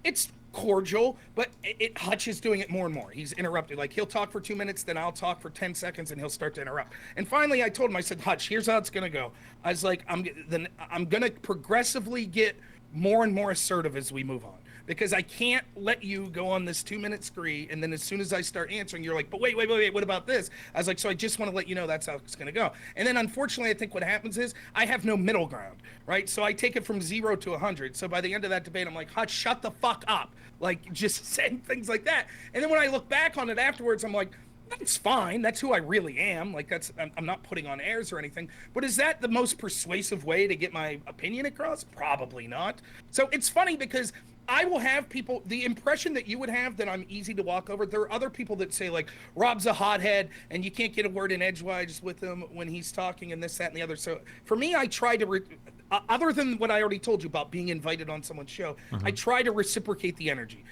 it's cordial, but Hutch is doing it more and more. He's interrupted. Like, he'll talk for 2 minutes, then I'll talk for 10 seconds, and he'll start to interrupt. And finally, I told him, I said, Hutch, here's how it's gonna go. I was like, I'm gonna progressively get more and more assertive as we move on, because I can't let you go on this 2-minute spree, and then as soon as I start answering, you're like, but wait, what about this? I was like, so I just want to let you know that's how it's going to go. And then unfortunately, I think what happens is I have no middle ground, right? So I take it from 0 to 100. So by the end of that debate, I'm like, Hutch, shut the fuck up. Like, just saying things like that. And then when I look back on it afterwards, I'm like, that's fine. That's who I really am. Like, I'm not putting on airs or anything. But is that the most persuasive way to get my opinion across? Probably not. So it's funny because I will have people, the impression that you would have that I'm easy to walk over. There are other people that say, like, Rob's a hothead and you can't get a word in edgewise with him when he's talking and this, that, and the other. So for me, I try to, other than what I already told you about being invited on someone's show, I try to reciprocate the energy.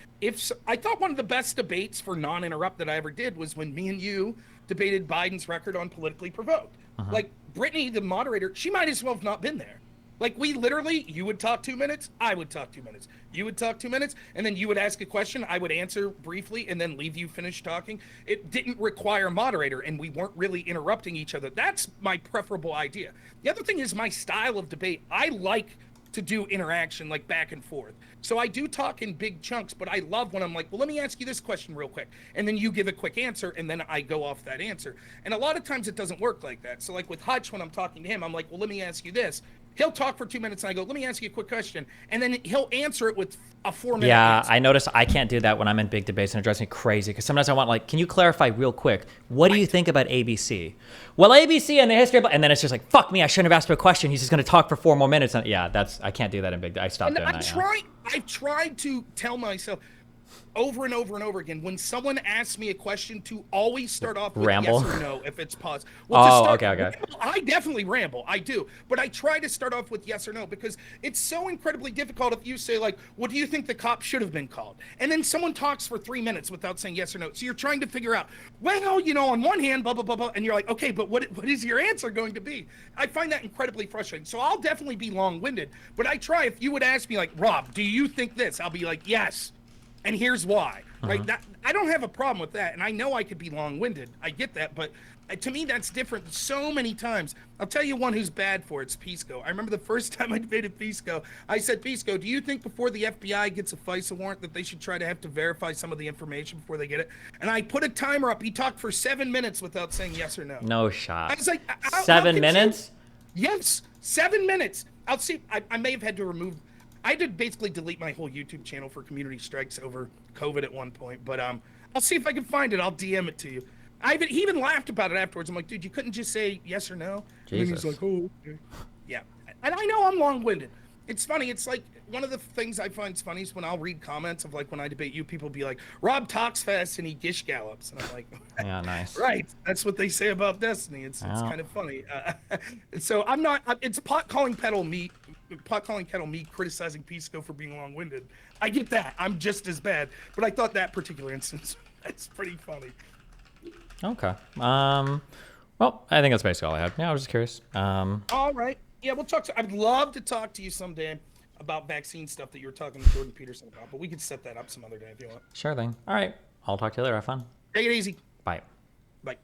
I thought one of the best debates for non-interrupt that I ever did was when me and you debated Biden's record on Politically Provoked. Like, Brittany, the moderator, she might as well have not been there. Like, we literally, you would talk 2 minutes, I would talk 2 minutes. You would talk 2 minutes, and then you would ask a question, I would answer briefly, and then leave you finish talking. It didn't require a moderator, and we weren't really interrupting each other. That's my preferable idea. The other thing is my style of debate. I like to do interaction, like back and forth. So I do talk in big chunks, but I love when I'm like, well, let me ask you this question real quick. And then you give a quick answer, and then I go off that answer. And a lot of times it doesn't work like that. So like with Hutch, when I'm talking to him, I'm like, well, let me ask you this. He'll talk for 2 minutes, and I go, let me ask you a quick question. And then he'll answer it with a 4-minute answer. I notice I can't do that when I'm in big debates, and it drives me crazy because sometimes I want, like, can you clarify real quick? What do you think about ABC? Well, ABC and the history of, and then it's just like, fuck me, I shouldn't have asked him a question. He's just going to talk for 4 more minutes. And yeah, I can't do that in big. I stopped doing that. I've tried to tell myself over and over and over again, when someone asks me a question, to always start off with ramble? Yes or no, if it's possible. Okay. I definitely ramble. I do. But I try to start off with yes or no, because it's so incredibly difficult if you say, like, what do you think the cop should have been called? And then someone talks for 3 minutes without saying yes or no. So you're trying to figure out, well, on one hand, blah, blah, blah, blah. And you're like, okay, but what is your answer going to be? I find that incredibly frustrating. So I'll definitely be long-winded. But I try, if you would ask me, like, Rob, do you think this? I'll be like, yes. And here's why, right? That, I don't have a problem with that. And I know I could be long-winded. I get that. But to me, that's different so many times. I'll tell you one who's bad for it. It's Pisco. I remember the first time I debated Pisco, I said, Pisco, do you think before the FBI gets a FISA warrant that they should try to have to verify some of the information before they get it? And I put a timer up. He talked for 7 minutes without saying yes or no. No shot. I was like, 7 minutes? Yes, 7 minutes. I'll see. I may have had to remove. I did basically delete my whole YouTube channel for community strikes over COVID at one point, but I'll see if I can find it. I'll DM it to you. He even laughed about it afterwards. I'm like, dude, you couldn't just say yes or no? Jesus. And he's like, oh, okay. Yeah. And I know I'm long-winded. It's funny. It's like one of the things I find funny is when I'll read comments of, like, when I debate you, people be like, Rob talks fast and he gish gallops. And I'm like, yeah, nice. Right. That's what they say about Destiny. It's kind of funny. So I'm not, it's pot calling kettle me criticizing Pisco for being long-winded. I get that. I'm just as bad. But I thought that particular instance, that's pretty funny. Okay. Well, I think that's basically all I had. Yeah, I was just curious. All right. Yeah, we'll talk. I'd love to talk to you someday about vaccine stuff that you were talking to Jordan Peterson about, but we could set that up some other day if you want. Sure thing. All right. I'll talk to you later. Have fun. Take it easy. Bye. Bye.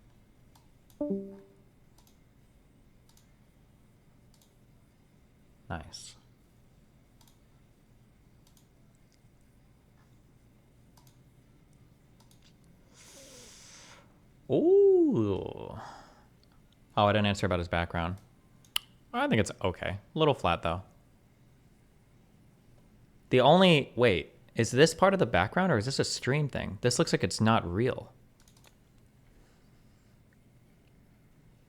Nice. Ooh. Oh, I didn't answer about his background. I think it's okay. A little flat, though. Wait, Is this part of the background or is this a stream thing? This looks like it's not real.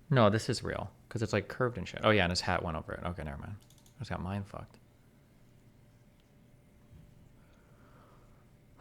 No, this is real because it's like curved and shit. Oh yeah, and his hat went over it. Okay, never mind. I just got mind fucked.